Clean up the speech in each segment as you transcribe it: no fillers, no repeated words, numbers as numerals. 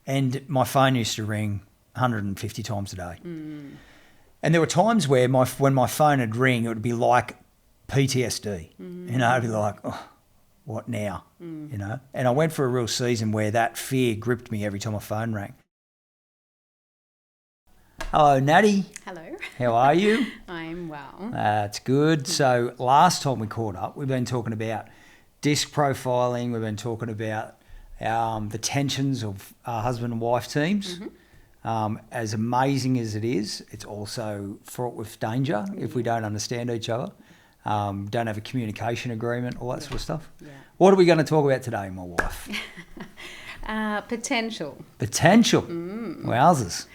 And my phone used to ring 150 times a day. And there were times where when my phone would ring, it would be like PTSD. You know, it'd be like, oh, what now? You know? And I went for a real season where that fear gripped me every time my phone rang. Hello, Natty. Hello. How are you? I'm well. That's good. So last time we caught up, we've been talking about disc profiling. We've been talking about the tensions of our husband and wife teams. As amazing as it is, it's also fraught with danger if we don't understand each other, don't have a communication agreement, all that sort of stuff. Yeah. What are we going to talk about today, my wife? Potential. Potential. Wowzers.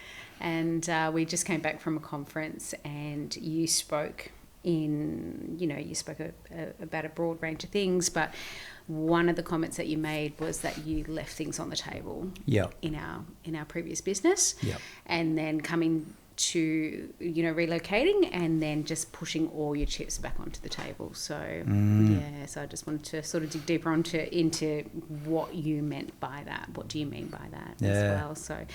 And we just came back from a conference and you spoke about a broad range of things, but one of the comments that you made was that you left things on the table in our previous business, and then coming to relocating and then just pushing all your chips back onto the table. So so I just wanted to sort of dig deeper into what you meant by that. What do you mean by that as well? So,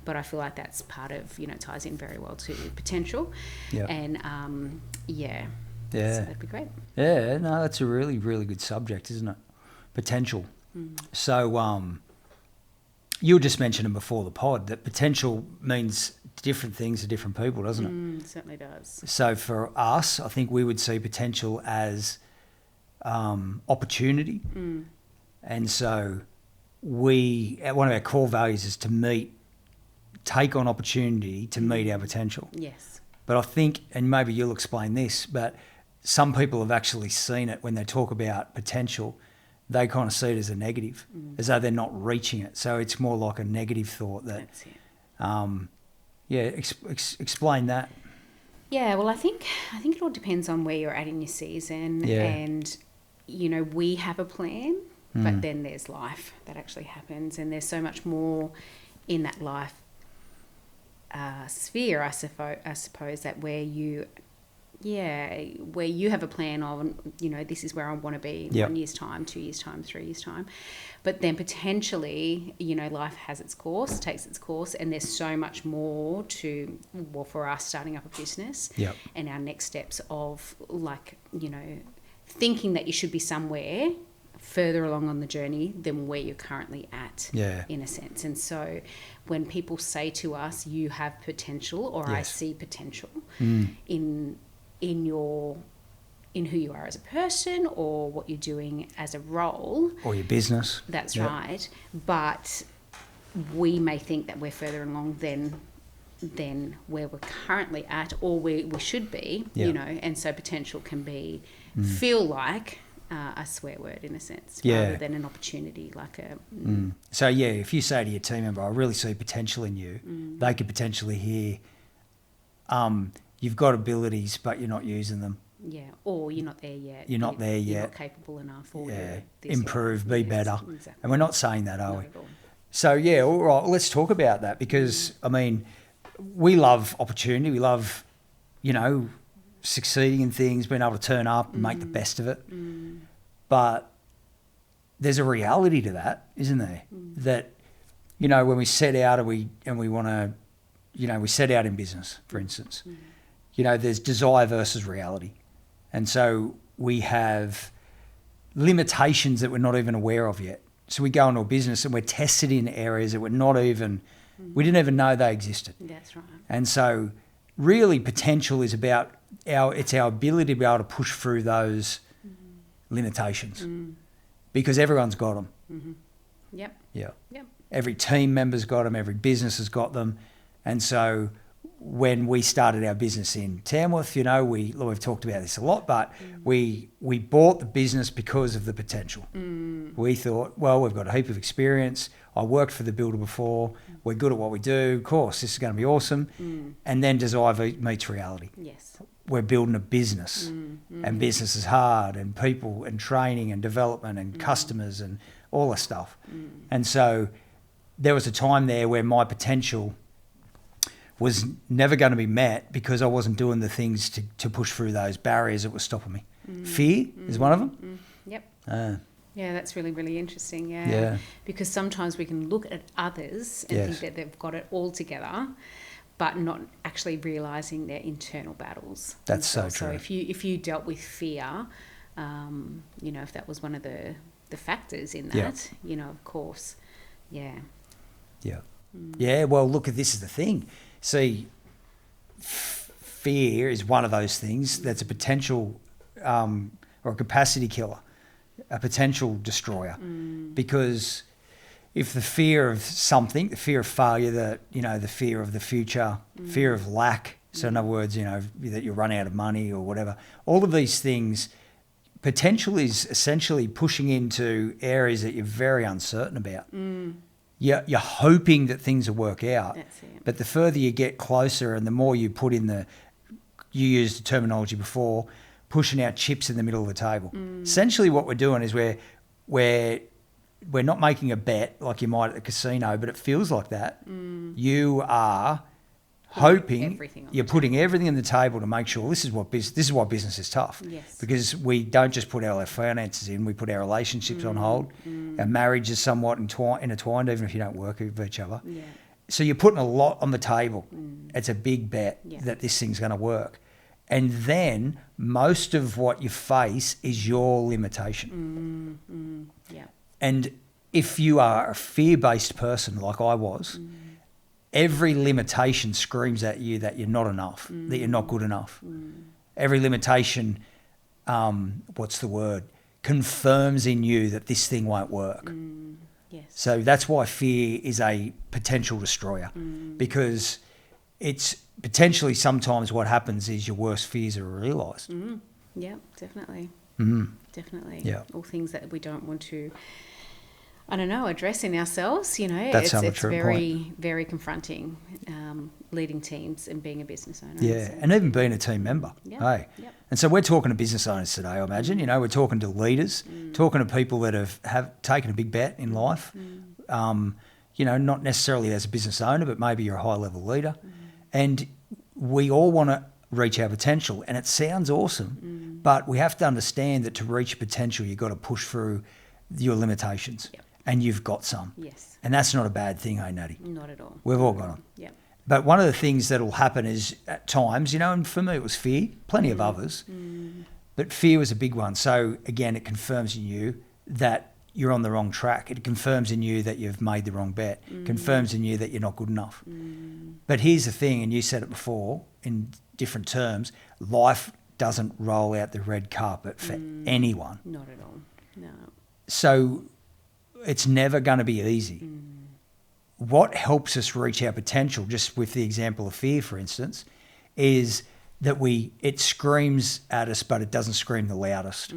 but I feel like that's part of ties in very well to potential, and so that'd be great. Yeah, no, that's a really, really good subject, isn't it? Potential. So you were just mentioning before the pod that potential means different things to different people, doesn't it? It certainly does. So for us, I think we would see potential as opportunity. And so one of our core values is to take on opportunity to meet our potential. Yes. But I think, and maybe you'll explain this, but some people have actually seen it when they talk about potential, they kind of see it as a negative, as though they're not reaching it. So it's more like a negative thought that, that's it. Explain that. Yeah, well, I think it all depends on where you're at in your season, and we have a plan, but then there's life that actually happens, and there's so much more in that life sphere, I suppose, that where you have a plan of, this is where I want to be in 1 year's time, 2 years' time, 3 years' time. But then potentially, life has its course, takes its course, and there's so much more for us starting up a business and our next steps of thinking that you should be somewhere further along on the journey than where you're currently at, in a sense. And so when people say to us, you have potential, or I see potential in who you are as a person or what you're doing as a role. Or your business. That's right. But we may think that we're further along than where we're currently at or where we should be, and so potential can feel like a swear word in a sense, rather than an opportunity, like a... So, if you say to your team member, I really see potential in you, they could potentially hear, you've got abilities, but you're not using them. Yeah, or you're not there yet. You're not there yet. You're not capable enough. Or improve, be better. Exactly. And we're not saying that, are we? Not at all. So, all right, let's talk about that because, we love opportunity. We love, succeeding in things, being able to turn up and make the best of it. But there's a reality to that, isn't there? That, when we set out and we want to, we set out in business, for instance, there's desire versus reality. And so we have limitations that we're not even aware of yet. So we go into a business and we're tested in areas that we're not even, we didn't even know they existed. That's right. And so really potential is about our ability to be able to push through those limitations because everyone's got them. Yep. Yeah. Yep. Every team member's got them, every business has got them. And so when we started our business in Tamworth, we've talked about this a lot, but we bought the business because of the potential. We thought, well, we've got a heap of experience. I worked for the builder before. We're good at what we do. Of course, this is going to be awesome. And then desire meets reality. Yes. We're building a business and business is hard and people and training and development and customers and all this stuff. And so there was a time there where my potential was never going to be met because I wasn't doing the things to push through those barriers that were stopping me. Fear is one of them. Yep. Yeah, that's really, really interesting. Yeah. Because sometimes we can look at others and think that they've got it all together, but not actually realising their internal battles. That's so true. So if you dealt with fear, if that was one of the factors in that, of course, yeah. Yeah. Yeah, well, look, this is the thing. See, fear is one of those things that's a potential or a capacity killer, a potential destroyer. Because if the fear of something, the fear of failure, the fear of the future, fear of lack, so in other words, that you run out of money or whatever, all of these things, potential is essentially pushing into areas that you're very uncertain about. You're hoping that things will work out. That's it. But the further you get closer and the more you put in you used the terminology before, pushing out chips in the middle of the table. Essentially what we're doing is we're not making a bet like you might at the casino, but it feels like that. You are hoping you're putting everything on the table to make sure this is why business is tough. Yes. Because we don't just put our finances in, we put our relationships on hold. Our marriage is somewhat intertwined, even if you don't work with each other. Yeah. So you're putting a lot on the table. It's a big bet that this thing's going to work. And then most of what you face is your limitation. Yeah. And if you are a fear-based person like I was, every limitation screams at you that you're not enough, that you're not good enough. Every limitation, confirms in you that this thing won't work. Yes. So that's why fear is a potential destroyer, because it's potentially sometimes what happens is your worst fears are realised. Yeah, definitely. Definitely. Yeah. All things that we don't want to, address in ourselves, That's it's very, point. very confronting, leading teams and being a business owner. Yeah, So. and even being a team member. Yep. Hey. Yep. And so we're talking to business owners today, I imagine. We're talking to leaders, talking to people that have taken a big bet in life, not necessarily as a business owner, but maybe you're a high-level leader. And we all want to reach our potential, and it sounds awesome, but we have to understand that to reach potential, you've got to push through your limitations, and you've got some. Yes. And that's not a bad thing, Natty? Not at all. We've all got them. Yep. But one of the things that will happen is at times, and for me it was fear, plenty of others, but fear was a big one. So again, it confirms in you that you're on the wrong track. It confirms in you that you've made the wrong bet. Confirms in you that you're not good enough. But here's the thing, and you said it before in different terms, life doesn't roll out the red carpet for anyone. Not at all. No. So it's never going to be easy. What helps us reach our potential, just with the example of fear, for instance, is that it screams at us, but it doesn't scream the loudest.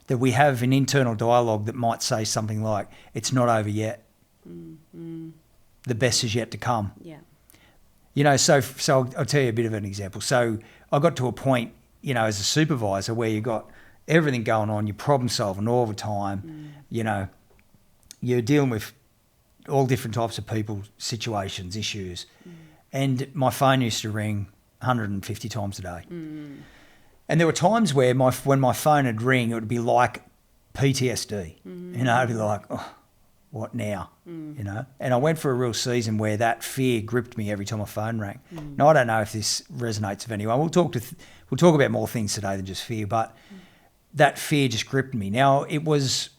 That we have an internal dialogue that might say something like, it's not over yet. The best is yet to come. Yeah. So I'll tell you a bit of an example. So I got to a point, as a supervisor where you got everything going on, you're problem solving all the time, you're dealing with all different types of people, situations, issues. And my phone used to ring 150 times a day. And there were times where when my phone would ring, it would be like PTSD. It'd be like, oh, what now? And I went for a real season where that fear gripped me every time my phone rang. Now, I don't know if this resonates with anyone. We'll talk about more things today than just fear, but that fear just gripped me. Now, it wasn't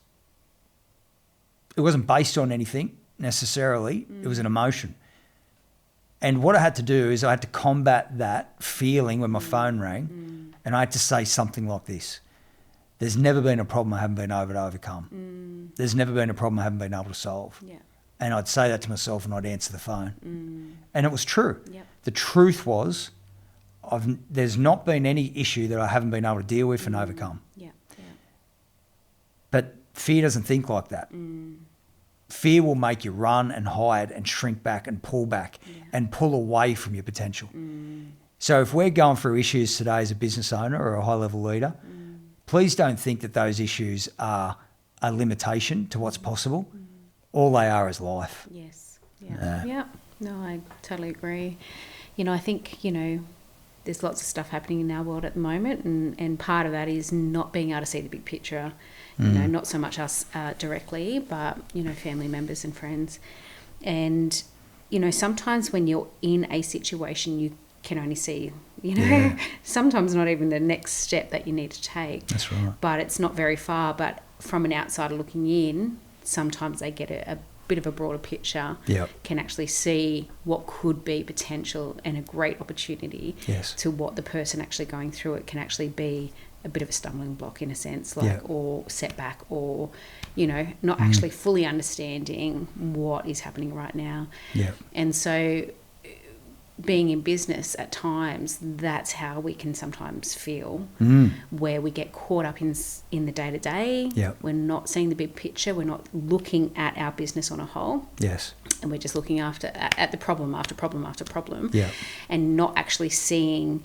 based on anything necessarily. It was an emotion. And what I had to do is I had to combat that feeling when my phone rang, and I had to say something like this: there's never been a problem I haven't been able to overcome. There's never been a problem I haven't been able to solve. Yeah. And I'd say that to myself, and I'd answer the phone. And it was true. Yep. The truth was, there's not been any issue that I haven't been able to deal with and overcome. Yeah. Yeah. But fear doesn't think like that. Fear will make you run and hide and shrink back and pull and pull away from your potential. So if we're going through issues today as a business owner or a high-level leader, please don't think that those issues are a limitation to what's possible. All they are is life. Yes. Yeah. Yeah. No, I totally agree. I think, there's lots of stuff happening in our world at the moment, and part of that is not being able to see the big picture. You know, not so much us directly, but, you know, family members and friends. And, you know, sometimes when you're in a situation, you can only see, you know, sometimes not even the next step that you need to take. That's right. But it's not very far. But from an outsider looking in, sometimes they get a bit of a broader picture, can actually see what could be potential and a great opportunity to what the person actually going through it can actually be a bit of a stumbling block in a sense, like, or setback, or, you know, not actually fully understanding what is happening right now. And so being in business at times, that's how we can sometimes feel, where we get caught up in the day-to-day. We're not seeing the big picture. We're not looking at our business on a whole. And we're just looking at the problem after problem after problem, and not actually seeing,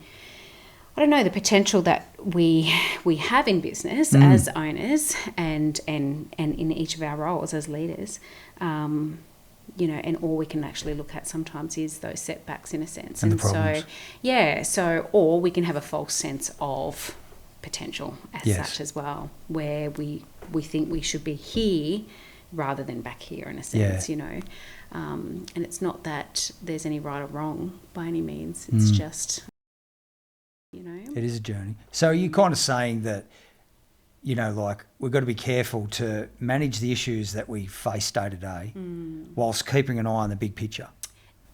I don't know, the potential that we have in business as owners and in each of our roles as leaders. You know, and all we can actually look at sometimes is those setbacks in a sense. And the problems. Or we can have a false sense of potential as such as well, where we think we should be here rather than back here in a sense, you know. And it's not that there's any right or wrong by any means. It's just, you know. It is a journey. So you're kind of saying that, you know, like, we've got to be careful to manage the issues that we face day to day whilst keeping an eye on the big picture.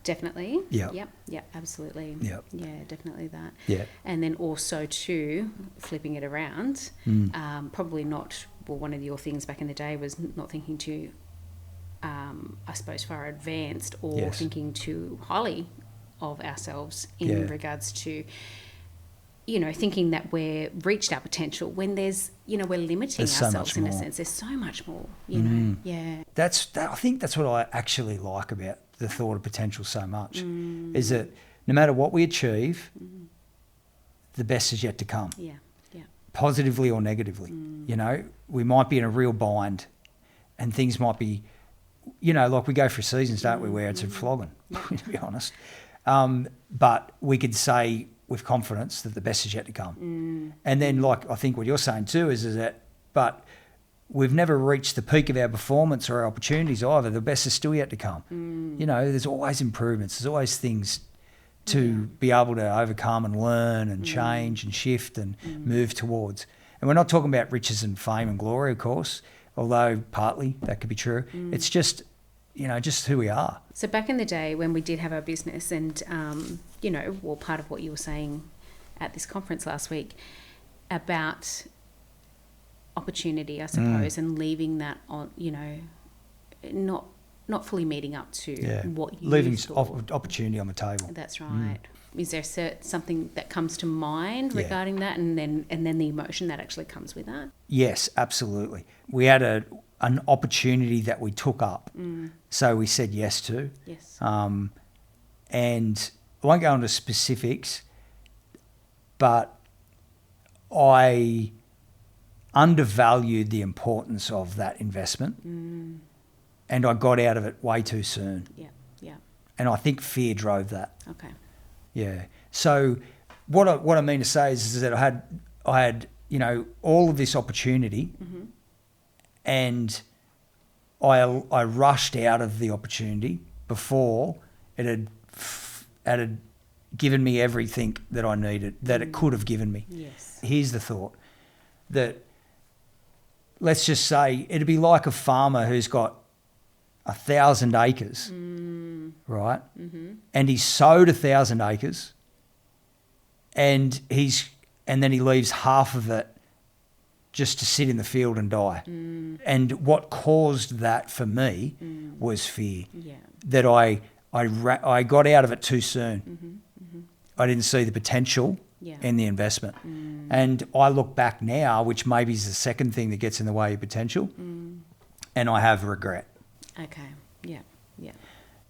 Definitely. Yep, absolutely. Yeah, definitely that. And then also too, flipping it around, probably not, well, one of your things back in the day was not thinking too, I suppose, far advanced, or thinking too highly of ourselves in regards to, you know, thinking that we've reached our potential when there's, you know, we're limiting ourselves in a sense. There's so much more, you know. I think that's what I actually like about the thought of potential so much, is that no matter what we achieve, the best is yet to come. Positively or negatively. You know, we might be in a real bind and things might be, you know, like we go through seasons, don't we, where it's a flogging, to be honest. But we could say with confidence that the best is yet to come. And then, like, I think what you're saying too is that, but we've never reached the peak of our performance or our opportunities either. The best is still yet to come. You know, there's always improvements. There's always things to be able to overcome and learn and change and shift and move towards. And we're not talking about riches and fame and glory, of course, although partly that could be true. It's just, you know, just who we are. So back in the day when we did have our business and, you know, well, part of what you were saying at this conference last week about opportunity, I suppose, and leaving that on, you know, not fully meeting up to what you leaving opportunity on the table. That's right. Is there something that comes to mind regarding that, and then the emotion that actually comes with that? Yes, absolutely. We had an opportunity that we took up, so we said yes to. And I won't go into specifics, but I undervalued the importance of that investment, and I got out of it way too soon. And I think fear drove that. So what I mean to say is that I had you know, all of this opportunity, and I rushed out of the opportunity before it had given me everything that I needed, that it could have given me. Here's the thought, that let's just say it'd be like a farmer who's got 1,000 acres, right? And he's sowed 1,000 acres, and then he leaves half of it just to sit in the field and die. And what caused that for me was fear. That I got out of it too soon. I didn't see the potential in the investment. And I look back now, which maybe is the second thing that gets in the way of potential, and I have regret.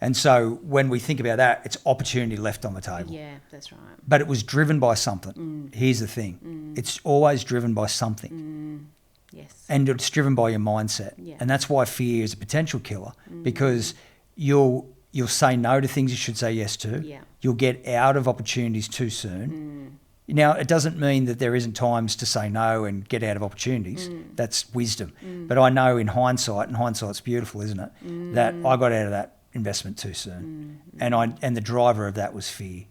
And so when we think about that, it's opportunity left on the table. That's right. But it was driven by something. Here's the thing. It's always driven by something. And it's driven by your mindset. And that's why fear is a potential killer, because you'll You'll say no to things you should say yes to. Yeah. You'll get out of opportunities too soon. Now, it doesn't mean that there isn't times to say no and get out of opportunities. That's wisdom. But I know in hindsight, and hindsight's beautiful, isn't it, that I got out of that investment too soon. And the driver of that was fear.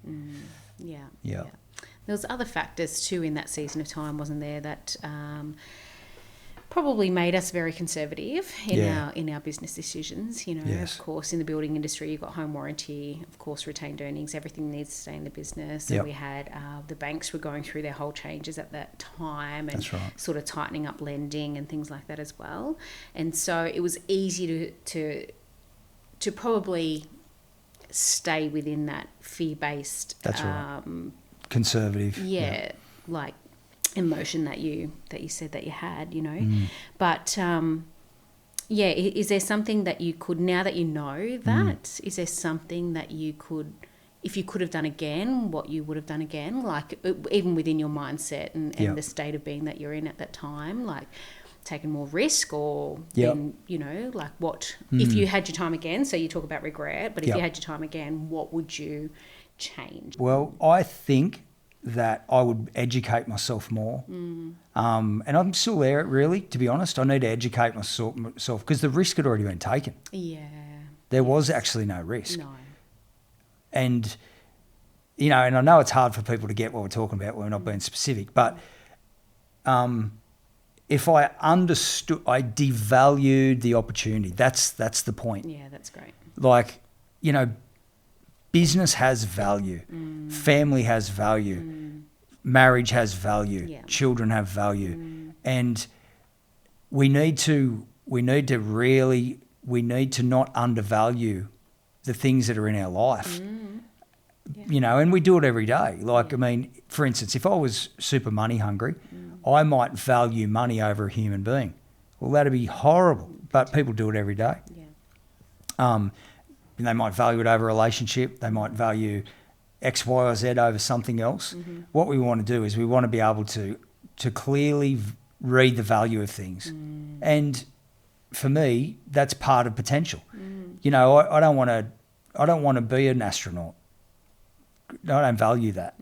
Yeah. There was other factors too in that season of time, wasn't there, that probably made us very conservative in our business decisions. You know, Yes. of course, in the building industry, you've got home warranty, of course, retained earnings, everything needs to stay in the business. And we had the banks were going through their whole changes at that time, and That's right. sort of tightening up lending and things like that as well. And so it was easy to probably stay within that fear-based. That's right. Conservative. Like emotion that you said that you had, you know. But is there something that you could, now that you know that, is there something that you could, if you could have done again, what you would have done again, like even within your mindset and the state of being that you're in at that time, like taking more risk, or then, you know, like what if you had your time again? So you talk about regret, but if you had your time again, what would you change? Well, I think that I would educate myself more. And I'm still there, really, to be honest. I need to educate myself because the risk had already been taken. Yeah. There was actually no risk. No. And, you know, and I know it's hard for people to get what we're talking about when we're not being specific, but if I understood, I devalued the opportunity. That's the point. Yeah, that's great. Like, you know, business has value, family has value, marriage has value, children have value, and we need to not undervalue the things that are in our life. You know, and we do it every day. Like, I mean, for instance, if I was super money hungry, I might value money over a human being. Well, that'd be horrible, but people do it every day. And they might value it over a relationship. They might value X, Y, or Z over something else. What we want to do is we want to be able to clearly read the value of things. And for me, that's part of potential. You know, I don't want to be an astronaut. I don't value that.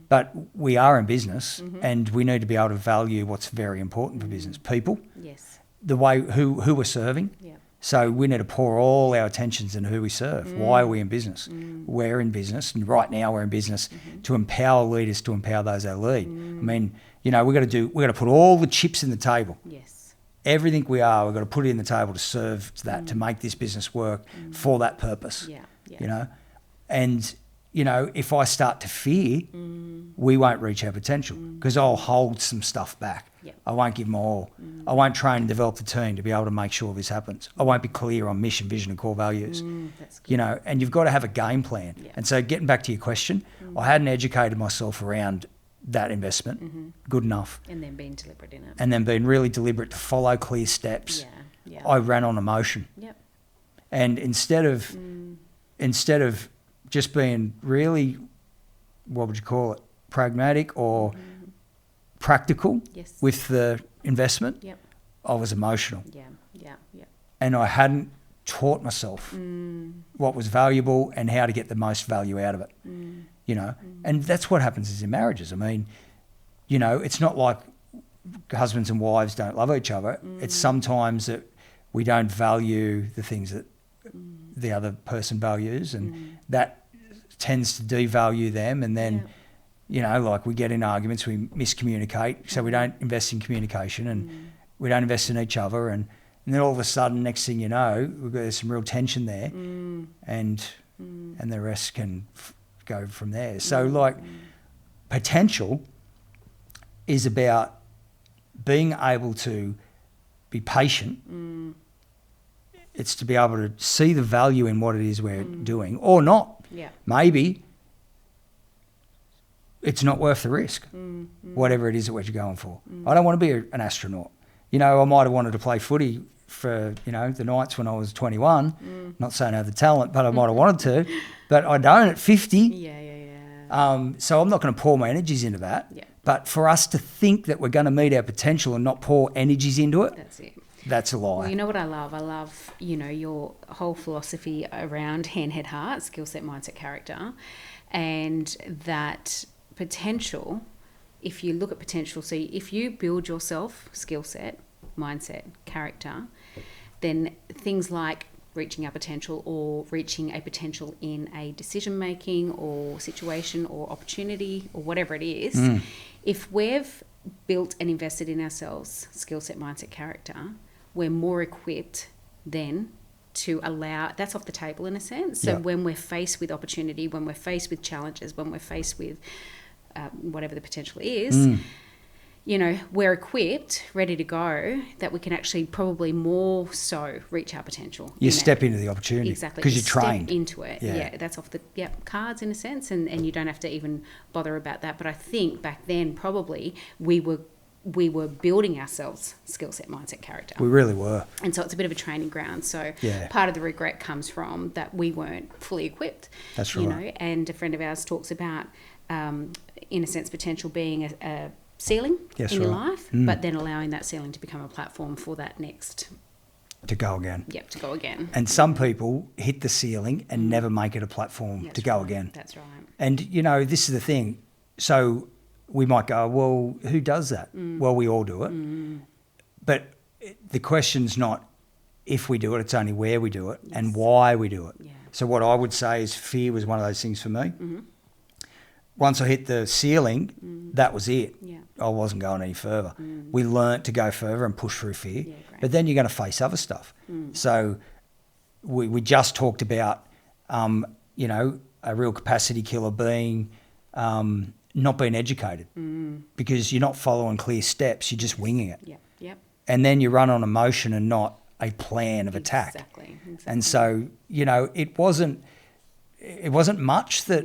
But we are in business, and we need to be able to value what's very important for business. People, the way who we're serving. So we need to pour all our attentions into who we serve. Why are we in business? We're in business, and right now we're in business to empower leaders, to empower those that lead. I mean, you know, we've got to put all the chips in the table. Everything we've got to put it in the table to serve that, to make this business work for that purpose. You know, and you know, if I start to fear, we won't reach our potential because I'll hold some stuff back. I won't give my all. I won't train and develop the team to be able to make sure this happens. I won't be clear on mission, vision, and core values. You know, and you've got to have a game plan. And so, getting back to your question, I hadn't educated myself around that investment good enough. And then being deliberate in it. And then being really deliberate to follow clear steps. I ran on emotion. And instead of just being really, what would you call it, pragmatic or practical with the investment, I was emotional. And I hadn't taught myself what was valuable and how to get the most value out of it. You know, and that's what happens is in marriages. I mean, you know, it's not like husbands and wives don't love each other. It's sometimes that we don't value the things that the other person values, and that tends to devalue them. And then, you know, like we get in arguments, we miscommunicate, so we don't invest in communication and we don't invest in each other. And then all of a sudden, next thing you know, there's some real tension there, and the rest can go from there. So like potential is about being able to be patient. It's to be able to see the value in what it is we're doing or not. Maybe it's not worth the risk, whatever it is that we're going for. I don't want to be an astronaut. You know, I might have wanted to play footy for, you know, the Knights when I was 21. Not saying I have the talent, but I might have wanted to. But I don't at 50. So I'm not going to pour my energies into that. But for us to think that we're going to meet our potential and not pour energies into it, that's a lie. Well, you know what I love? I love, your whole philosophy around hand, head, heart, skill set, mindset, character, and that potential. If you look at potential, so if you build yourself skill set, mindset, character, then things like reaching our potential or reaching a potential in a decision making or situation or opportunity or whatever it is, if we've built and invested in ourselves skill set, mindset, character, we're more equipped then to allow, that's off the table in a sense. So when we're faced with opportunity, when we're faced with challenges, when we're faced with whatever the potential is, we're equipped, ready to go, that we can actually probably more so reach our potential. You step into the opportunity. Exactly. Because you're trained. Step into it. Yeah, that's off the cards in a sense, and you don't have to even bother about that. But I think back then probably we were building ourselves skill set, mindset, character. We really were. And so it's a bit of a training ground. So part of the regret comes from that we weren't fully equipped. That's right. And a friend of ours talks about, in a sense, potential being a ceiling in your life, but then allowing that ceiling to become a platform for that next... To go again. Yep, to go again. And some people hit the ceiling and never make it a platform to go again. That's right. And, this is the thing. So we might go, well, who does that? Well, we all do it. But the question's not if we do it, it's only where we do it and why we do it. Yeah. So what I would say is fear was one of those things for me. Once I hit the ceiling, that was it. Yeah. I wasn't going any further. We learnt to go further and push through fear. Yeah, but then you're going to face other stuff. So we just talked about, a real capacity killer being not being educated because you're not following clear steps. You're just winging it. Yep. And then you run on emotion and not a plan of attack. Exactly. And so, it wasn't much that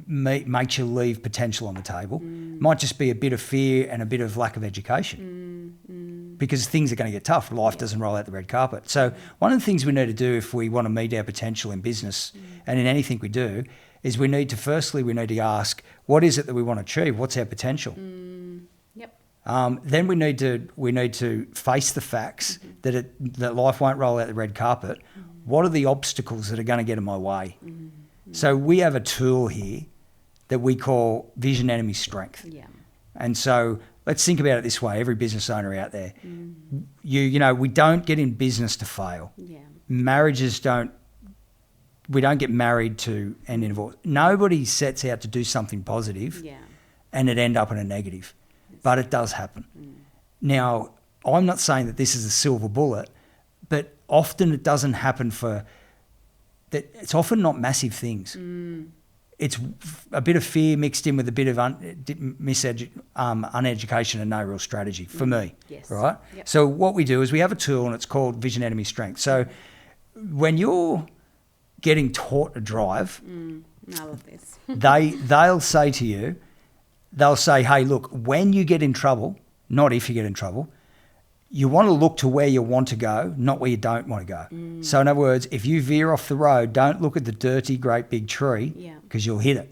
makes you leave potential on the table. Might just be a bit of fear and a bit of lack of education because things are going to get tough. Life doesn't roll out the red carpet. So one of the things we need to do if we want to meet our potential in business and in anything we do is we need to ask, what is it that we want to achieve? What's our potential? Then we need to face the facts that life won't roll out the red carpet. What are the obstacles that are going to get in my way? So we have a tool here that we call vision enemy strength. Yeah. And so let's think about it this way, every business owner out there. We don't get in business to fail. Yeah. We don't get married to end in divorce. Nobody sets out to do something positive and it end up in a negative. But it does happen. Now, I'm not saying that this is a silver bullet, but often it doesn't happen it's often not massive things. It's a bit of fear mixed in with a bit of uneducation and no real strategy for me, right? Yep. So what we do is we have a tool and it's called Vision Enemy Strength. So when you're getting taught to drive, I love this. they'll say to you, hey, look, when you get in trouble, not if you get in trouble, you want to look to where you want to go, not where you don't want to go. So in other words, if you veer off the road, don't look at the dirty, great big tree because you'll hit it.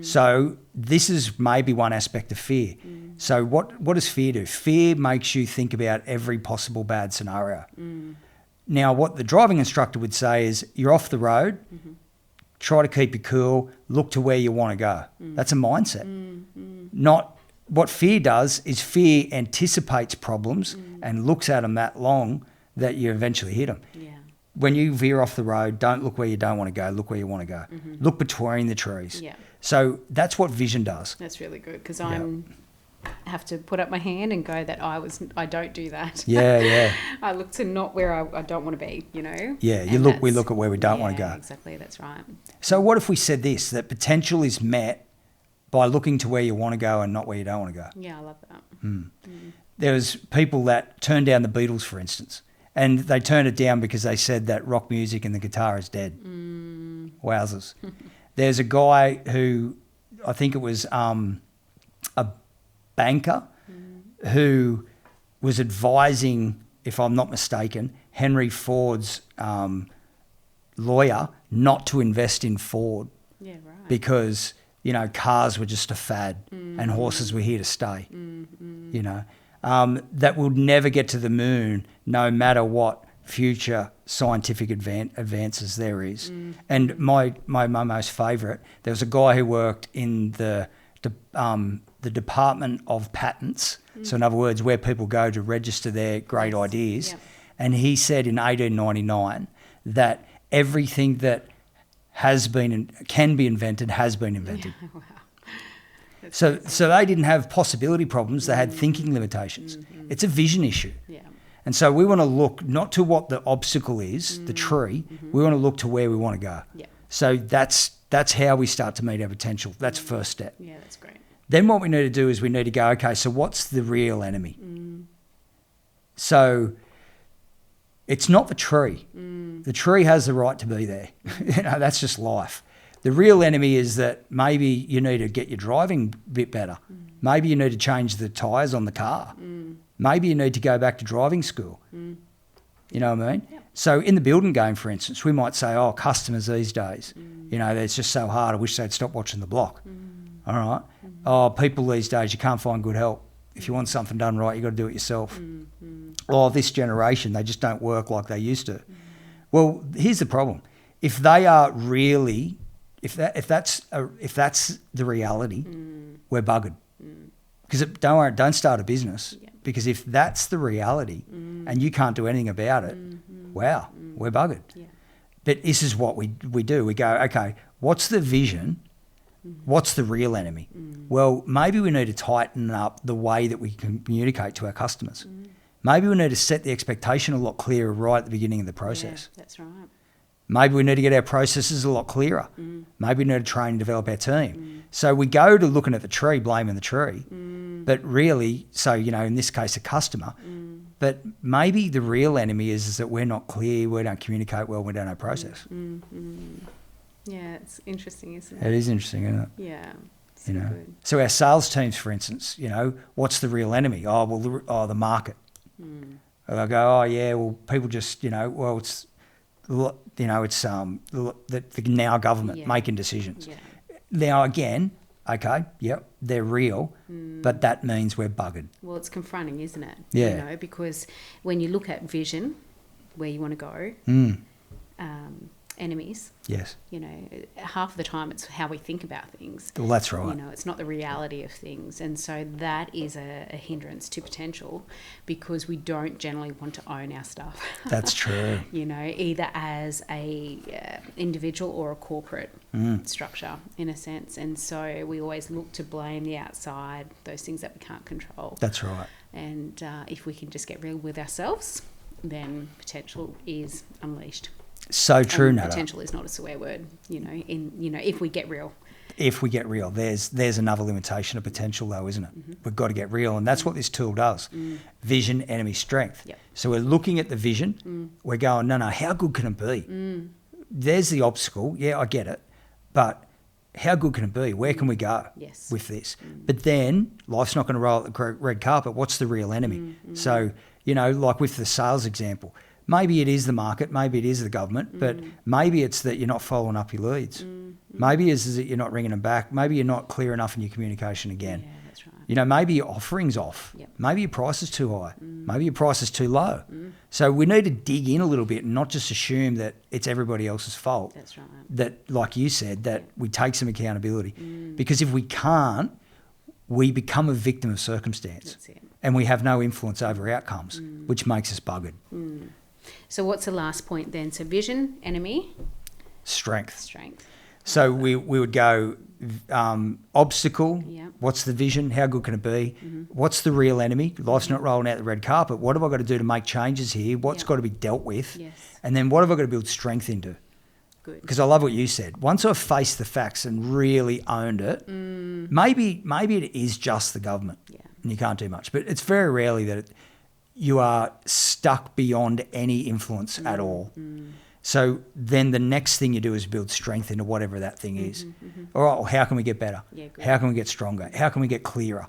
So this is maybe one aspect of fear. So what does fear do? Fear makes you think about every possible bad scenario. Now, what the driving instructor would say is you're off the road, try to keep you cool, look to where you want to go. That's a mindset. Not what fear does is fear anticipates problems and looks at them that long that you eventually hit them. Yeah. When you veer off the road, don't look where you don't want to go, look where you want to go. Look between the trees. Yeah. So that's what vision does. That's really good because I have to put up my hand and go that I don't do that. Yeah. I look to not where I don't want to be, Yeah, we look at where we don't want to go. Exactly, that's right. So what if we said this, that potential is met by looking to where you want to go and not where you don't want to go? Yeah, I love that. There was people that turned down the Beatles, for instance, and they turned it down because they said that rock music and the guitar is dead. Wowzers. There's a guy who, I think it was a banker who was advising, if I'm not mistaken, Henry Ford's lawyer not to invest in Ford because, cars were just a fad and horses were here to stay, that will never get to the moon no matter what future scientific advances there is. And my most favourite, there was a guy who worked in the Department of Patents, so in other words, where people go to register their great ideas. Yep. And he said in 1899 that everything that can be invented has been invented. Wow. So they didn't have possibility problems, they had thinking limitations. It's a vision issue. Yeah. And so we want to look not to what the obstacle is, the tree, we want to look to where we want to go. Yeah. So that's how we start to meet our potential. That's first step. Yeah, that's great. Then what we need to do is we need to go, okay, so what's the real enemy? So it's not the tree. The tree has the right to be there. That's just life. The real enemy is that maybe you need to get your driving a bit better. Maybe you need to change the tyres on the car. Maybe you need to go back to driving school. You know what I mean? Yep. So in the building game, for instance, we might say, oh, customers these days, it's just so hard. I wish they'd stop watching the block. All right. Oh, people these days, you can't find good help. If you want something done right, you've got to do it yourself. Oh, this generation, they just don't work like they used to. Well, here's the problem. If they are really, if that's the reality, we're buggered. Because don't start a business. Yeah. Because if that's the reality and you can't do anything about it, wow, we're buggered. Yeah. But this is what we do. We go, okay, what's the vision? What's the real enemy? Well, maybe we need to tighten up the way that we can communicate to our customers. Maybe we need to set the expectation a lot clearer right at the beginning of the process. Yeah, that's right. Maybe we need to get our processes a lot clearer. Maybe we need to train and develop our team. So we go to looking at the tree, blaming the tree, but really, so, in this case, a customer, but maybe the real enemy is that we're not clear, we don't communicate well, we don't have process. Yeah, it's interesting, isn't it? It is interesting, isn't it? Yeah. So good. So our sales teams, for instance, what's the real enemy? Oh, well, the market. I go, oh yeah, well, people just, it's, it's the now government making decisions. Yeah. Now again, okay, yep, they're real, but that means we're buggered. Well, it's confronting, isn't it? Yeah. Because when you look at vision, where you want to go, enemies. Yes. Half of the time it's how we think about things. Well, that's right. It's not the reality of things. And so that is a hindrance to potential because we don't generally want to own our stuff. That's true. Either as a individual or a corporate structure in a sense. And so we always look to blame the outside, those things that we can't control. That's right. And if we can just get real with ourselves, then potential is unleashed. So true, Nada. Potential is not a swear word, if we get real. If we get real, there's another limitation of potential though, isn't it? We've got to get real, and that's what this tool does. Vision, enemy, strength. Yep. So we're looking at the vision, we're going, no, how good can it be? There's the obstacle, yeah, I get it, but how good can it be? Where can we go with this? But then life's not going to roll out the red carpet. What's the real enemy? So, like with the sales example, maybe it is the market, maybe it is the government, but maybe it's that you're not following up your leads. Maybe it's that you're not ringing them back. Maybe you're not clear enough in your communication again. Yeah, that's right. Maybe your offering's off. Yep. Maybe your price is too high. Maybe your price is too low. So we need to dig in a little bit and not just assume that it's everybody else's fault. That's right. That, like you said, that we take some accountability. Because if we can't, we become a victim of circumstance. That's it. And we have no influence over outcomes, which makes us buggered. So what's the last point then? So vision, enemy. Strength. So we would go obstacle. Yeah. What's the vision? How good can it be? What's the real enemy? Life's not rolling out the red carpet. What have I got to do to make changes here? What's got to be dealt with? Yes. And then what have I got to build strength into? Good. Because I love what you said. Once I've faced the facts and really owned it, maybe it is just the government, and you can't do much. But it's very rarely that you are stuck beyond any influence at all. So then the next thing you do is build strength into whatever that thing is. All right, well, how can we get better? Yeah, good. How can we get stronger? How can we get clearer?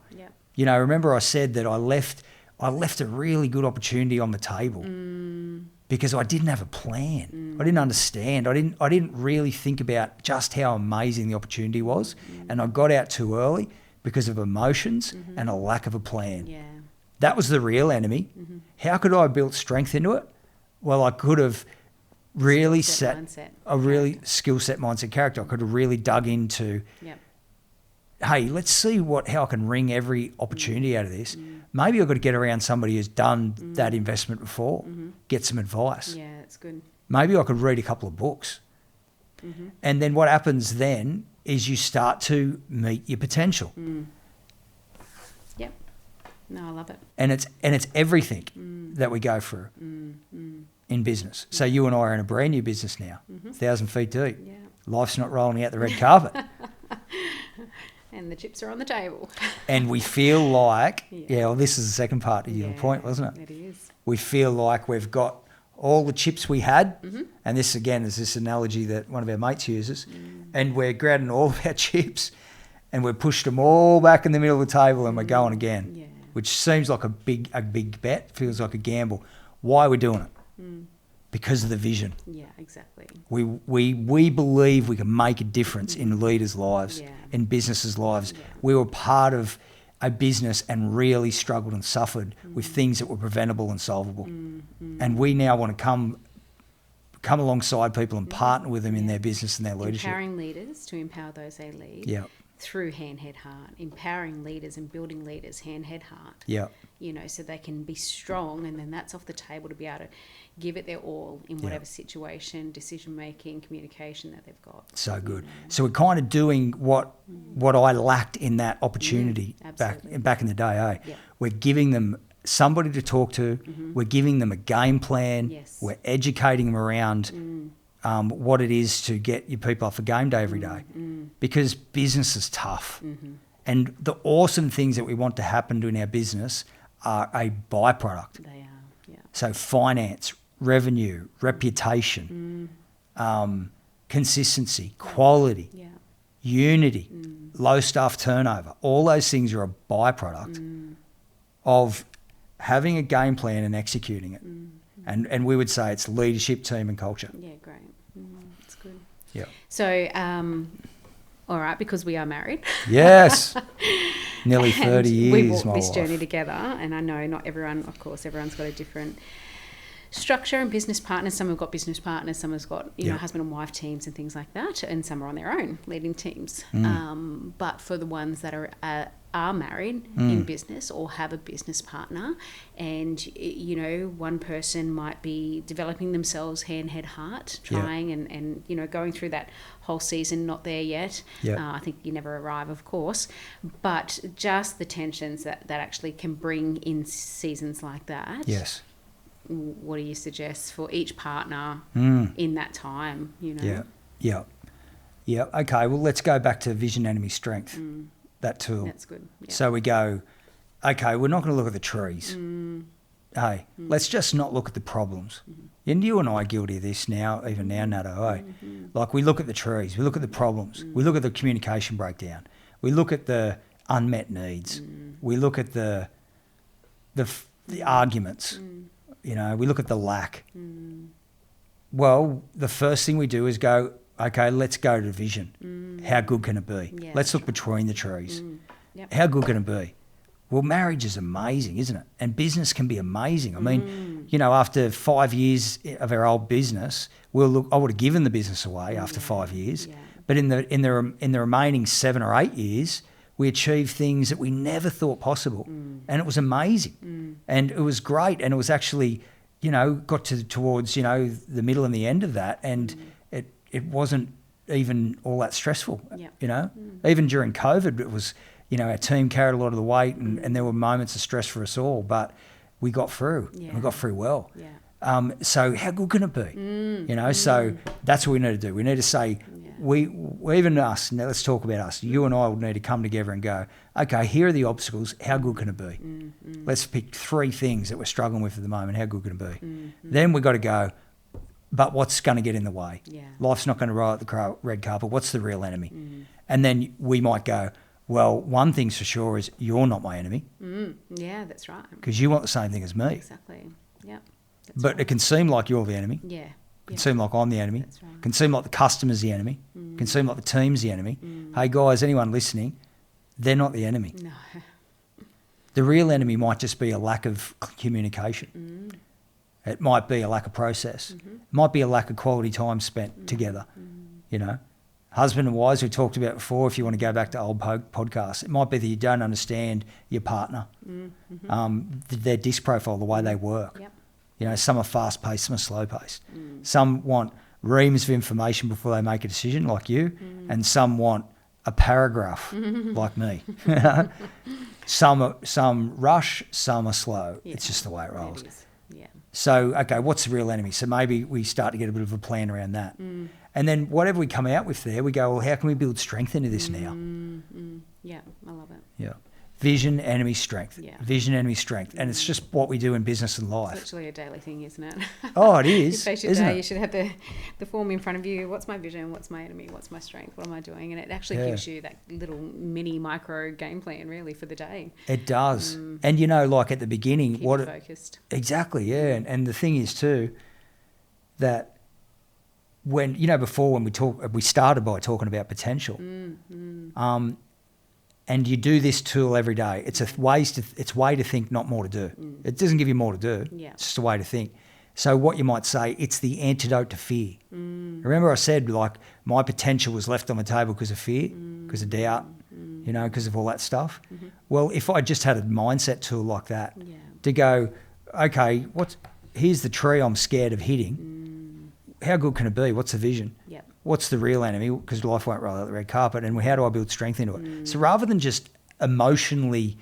Yeah. Remember I said that I left a really good opportunity on the table because I didn't have a plan. I didn't understand. I didn't really think about just how amazing the opportunity was. And I got out too early because of emotions and a lack of a plan. Yeah. That was the real enemy. How could I have built strength into it? Well, I could have really set a really skill set mindset character. I could have really dug into, hey, let's see how I can wring every opportunity out of this. Maybe I've got to get around somebody who's done that investment before, get some advice. Yeah, that's good. Maybe I could read a couple of books. And then what happens then is you start to meet your potential. Yep. No, I love it. And it's everything that we go through in business. So you and I are in a brand new business now, 1,000 feet deep. Yeah. Life's not rolling out the red carpet. And the chips are on the table. And we feel like, well, this is the second part of your point, wasn't it? It is. We feel like we've got all the chips we had, and this again is this analogy that one of our mates uses, and we're grabbing all of our chips and we've pushed them all back in the middle of the table and we're going again, which seems like a big bet, feels like a gamble. Why are we doing it? Because of the vision. Yeah, exactly. We believe we can make a difference in leaders' lives, in businesses' lives. We were part of a business and really struggled and suffered with things that were preventable and solvable. And we now want to come alongside people and partner with them in their business and their leadership. Empowering leaders to empower those they lead through hand, head, heart. Empowering leaders and building leaders hand, head, heart. Yeah. You know, so they can be strong, and then that's off the table to be able to give it their all in whatever situation, decision-making, communication that they've got. So good. So we're kind of doing what I lacked in that opportunity back in the day. We're giving them somebody to talk to. We're giving them a game plan. We're educating them around what it is to get your people up for game day every day, because business is tough. And the awesome things that we want to happen in our business are a byproduct. They are, So finance, revenue, reputation, consistency, quality, unity, low staff turnover. All those things are a byproduct of having a game plan and executing it. And we would say it's leadership, team and culture. Yeah, great. That's good. Yeah. So, all right, because we are married. Yes. Nearly 30 years, we walked my this wife. journey together, and I know not everyone, of course, everyone's got a different structure and business partners. Some have got business partners, some have got husband and wife teams and things like that, and some are on their own leading teams. But for the ones that are married in business or have a business partner, and one person might be developing themselves hand, head, heart, trying and going through that whole season, not there yet. I think you never arrive, of course, but just the tensions that actually can bring in seasons like that. Yes. What do you suggest for each partner in that time? Yeah. Okay, well, let's go back to vision, enemy, strength, that tool. That's good. So we go, okay, we're not going to look at the trees. Hey, let's just not look at the problems. And you and I are guilty of this now, even now, Nato. Like, we look at the trees, we look at the problems, we look at the communication breakdown, we look at the unmet needs, we look at the arguments, we look at the lack. Well, the first thing we do is go, okay, let's go to vision. How good can it be? Let's look between the trees. How good can it be? Well, marriage is amazing, isn't it? And business can be amazing. I mean, after 5 years of our old business, I would have given the business away after 5 years. But in the remaining 7 or 8 years, we achieved things that we never thought possible. And it was amazing. And it was great. And it was actually, got towards, the middle and the end of that. And it wasn't even all that stressful, Even during COVID, it was, our team carried a lot of the weight and there were moments of stress for us all, but we got through. And we got through well. So how good can it be? So that's what we need to do. We need to say, we even us, now let's talk about us. You and I will need to come together and go, okay, here are the obstacles. How good can it be? Let's pick 3 things that we're struggling with at the moment. How good can it be? Then we've got to go, but what's going to get in the way? Life's not going to roll out the red carpet. What's the real enemy? And then we might go, well, one thing's for sure is you're not my enemy. Yeah, that's right. Because you want the same thing as me. Exactly. Yeah. But it can seem like you're the enemy. Yeah. It can seem like I'm the enemy. That's right. It can seem like the customer's the enemy. It can seem like the team's the enemy. Hey, guys, anyone listening, they're not the enemy. No. The real enemy might just be a lack of communication. It might be a lack of process. It might be a lack of quality time spent together. You know, husband and wives we talked about before. If you want to go back to old podcasts, it might be that you don't understand your partner, their disc profile, the way they work. Yep. You know, some are fast paced, some are slow paced. Some want reams of information before they make a decision, like you, and some want a paragraph, like me. Some rush, some are slow. Yeah, it's just the way it rolls. It is. Yeah. So, okay, what's the real enemy? So maybe we start to get a bit of a plan around that. And then whatever we come out with there, we go, well, how can we build strength into this now? Yeah, I love it. Yeah. Vision, enemy, strength. Yeah. Vision, enemy, strength. And it's just what we do in business and life. It's actually a daily thing, isn't it? Oh, it is, You face your isn't day, it? you should have the form in front of you. What's my vision? What's my enemy? What's my strength? What am I doing? And it actually gives you that little mini micro game plan, really, for the day. It does. And, you know, like at the beginning, Keep you focused. Exactly, yeah. And the thing is, too, that when, you know, before when we started by talking about potential. And you do this tool every day. It's a way to think, not more to do. It doesn't give you more to do. Yeah. It's just a way to think. So what you might say, it's the antidote to fear. Remember I said, like, my potential was left on the table because of fear, because of doubt, you know, because of all that stuff. Well, if I just had a mindset tool like that to go, okay, here's the tree I'm scared of hitting. How good can it be? What's the vision? Yep. What's the real enemy? Because life won't roll out the red carpet. And how do I build strength into it? So rather than just emotionally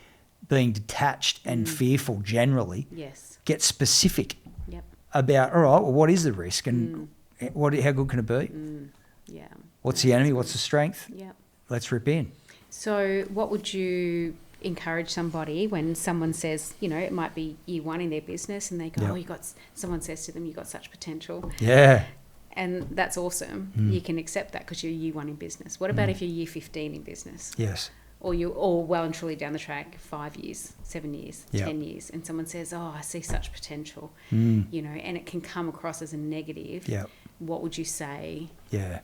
being detached and fearful generally, Yes. get specific Yep. about, all right, well, what is the risk and how good can it be? Yeah. What's the enemy? What's the strength? Yep. Let's rip in. So what would you encourage somebody when someone says, you know, it might be year one in their business and they go, someone says to them, you've got such potential. Yeah. And that's awesome. You can accept that because you're year one in business. What about if you're year 15 in business? Yes. Or you're well and truly down the track, 5 years, 7 years, 10 years, and someone says, oh, I see such potential, you know, and it can come across as a negative. Yeah. What would you say? Yeah.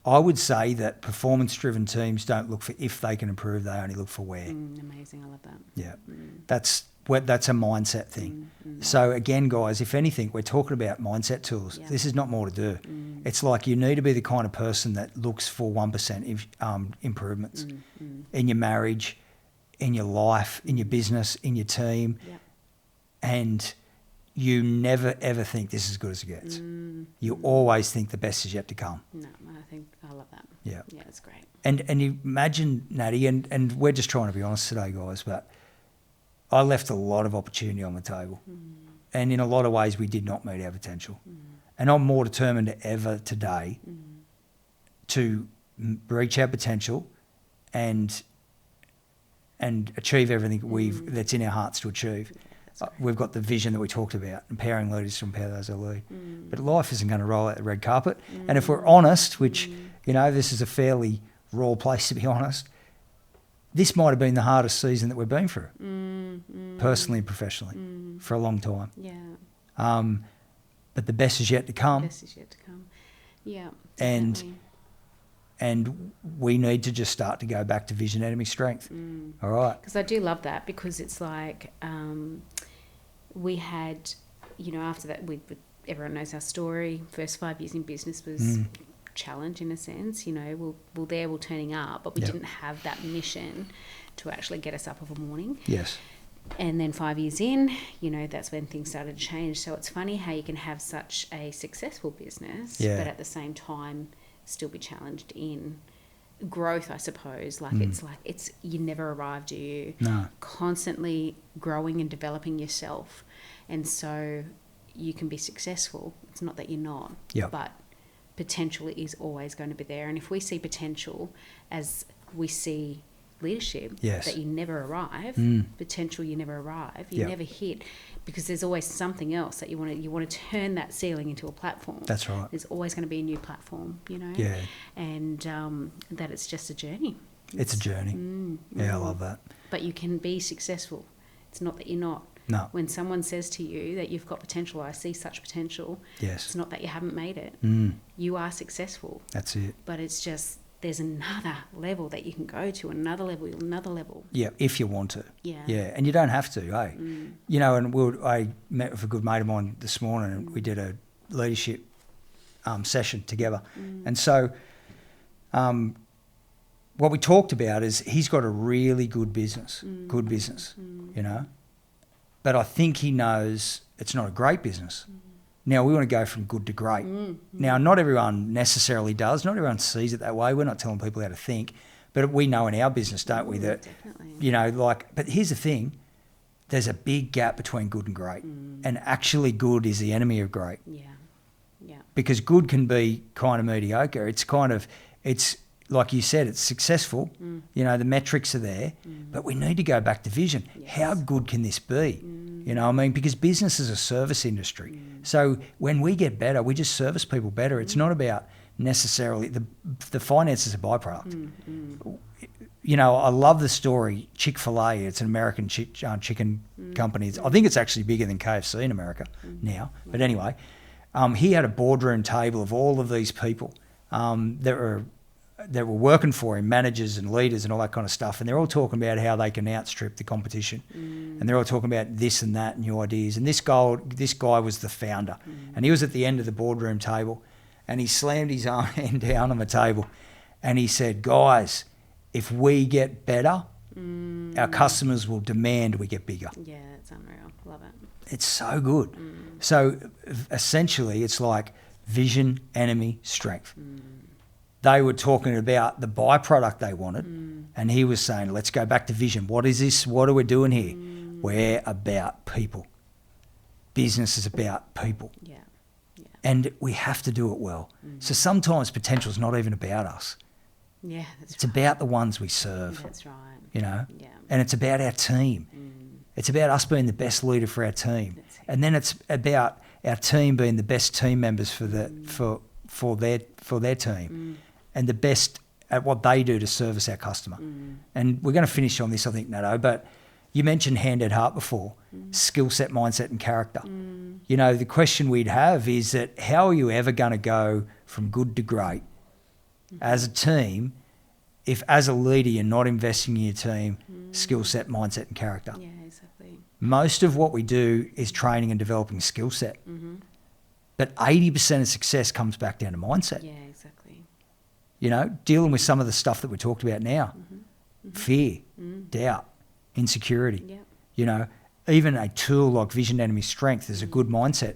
I would say that performance-driven teams don't look for if they can improve, they only look for where. Amazing, I love that. Yeah. That's a mindset thing. So again, guys, if anything, we're talking about mindset tools. Yeah. This is not more to do. It's like you need to be the kind of person that looks for 1% improvements in your marriage, in your life, in your business, in your team. Yep. And you never, ever think this is as good as it gets. You always think the best is yet to come. No, I love that. Yeah. Yeah, it's great. And you imagine, Natty, and we're just trying to be honest today, guys, but I left a lot of opportunity on the table. And in a lot of ways, we did not meet our potential. And I'm more determined than ever today to reach our potential and achieve everything that's in our hearts to achieve. We've got the vision that we talked about, empowering leaders to empower those who lead. But life isn't going to roll out the red carpet. And if we're honest, which, you know, this is a fairly raw place to be honest, this might have been the hardest season that we've been through, personally and professionally, for a long time. Yeah. But the best is yet to come. The best is yet to come. Yeah. And we need to just start to go back to vision, enemy, strength. All right. Because I do love that, because it's like we had, you know, after that, everyone knows our story. First 5 years in business was challenge in a sense. You know, we're turning up, but we didn't have that mission to actually get us up of a morning. Yes. And then 5 years in, you know, that's when things started to change. So it's funny how you can have such a successful business, but at the same time still be challenged in growth, I suppose. Like it's you never arrive, do you? No. Constantly growing and developing yourself. And so you can be successful. It's not that you're not. Yep. But potential is always going to be there. And if we see potential as we see leadership, that you never arrive, potential you never arrive, you never hit, because there's always something else that you want to turn that ceiling into a platform. That's right. There's always going to be a new platform, you know. Yeah. And that it's just a journey. It's a journey. Yeah, I love that. But you can be successful. It's not that you're not. No. When someone says to you that you've got potential, I see such potential. Yes. It's not that you haven't made it. You are successful. That's it. But it's just there's another level that you can go to, another level. Yeah, if you want to. Yeah. Yeah, and you don't have to, eh? You know, and I met with a good mate of mine this morning, and we did a leadership session together. And so what we talked about is he's got a really good business, you know. But I think he knows it's not a great business. Now, we want to go from good to great. Now, not everyone necessarily does. Not everyone sees it that way. We're not telling people how to think. But we know in our business, don't we, that, Definitely. you know, like, but here's the thing. There's a big gap between good and great. And actually good is the enemy of great. Yeah. Yeah. Because good can be kind of mediocre. It's like you said, it's successful. You know, the metrics are there. But we need to go back to vision. Yes. How good can this be? You know what I mean? Because business is a service industry. So when we get better, we just service people better. It's not about necessarily the finances are a byproduct. You know, I love the story. Chick-fil-A, it's an American chicken company. I think it's actually bigger than KFC in America now. But anyway, he had a boardroom table of all of these people that were working for him, managers and leaders and all that kind of stuff. And they're all talking about how they can outstrip the competition. And they're all talking about this and that, new ideas. And this guy was the founder. And he was at the end of the boardroom table, and he slammed his own hand down on the table, and he said, guys, if we get better, our customers will demand we get bigger. Yeah, it's unreal. Love it. It's so good. So essentially it's like vision, enemy, strength. They were talking about the byproduct they wanted, and he was saying, let's go back to vision. What is this? What are we doing here? We're about people. Business is about people. Yeah. Yeah. And we have to do it well. So sometimes potential is not even about us. Yeah, It's about the ones we serve, That's right. you know, Yeah. and it's about our team. It's about us being the best leader for our team. And then it's about our team being the best team members for their team. And the best at what they do to service our customer. And we're going to finish on this, I think, Nato, but you mentioned hand at heart before, skill set, mindset and character. You know, the question we'd have is that how are you ever going to go from good to great as a team if as a leader you're not investing in your team, skill set, mindset and character? Yeah, exactly. Most of what we do is training and developing skill set. But 80% of success comes back down to mindset. Yeah, exactly. You know, dealing with some of the stuff that we talked about now. Fear, doubt, insecurity. Yeah. You know, even a tool like Vision Enemy Strength is a good mindset.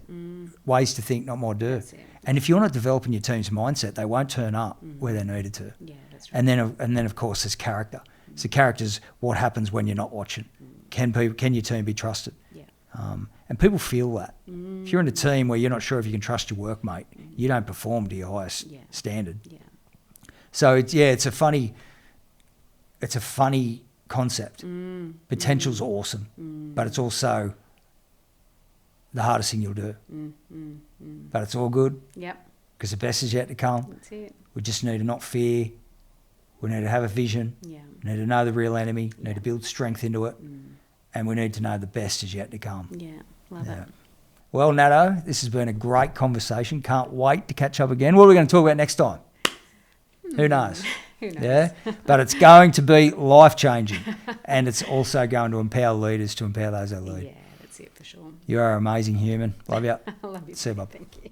Ways to think, not more do. That's it. And if you're not developing your team's mindset, they won't turn up where they needed to. Yeah, that's right. And then of course there's character. So character is what happens when you're not watching. Can your team be trusted? Yeah. And people feel that. If you're in a team where you're not sure if you can trust your workmate, you don't perform to your highest standard. Yeah. So it's a funny concept. Potential's awesome, but it's also the hardest thing you'll do. But it's all good Yep. because the best is yet to come. That's it. We just need to not fear. We need to have a vision. Yeah. We need to know the real enemy. We need to build strength into it. And we need to know the best is yet to come. Yeah. Love it. Well, Nato, this has been a great conversation. Can't wait to catch up again. What are we going to talk about next time? Who knows? Who knows? Yeah, but it's going to be life-changing, and it's also going to empower leaders to empower those that lead. Yeah, that's it for sure. You are an amazing human. Love you. I love you. See you, bub. Thank you.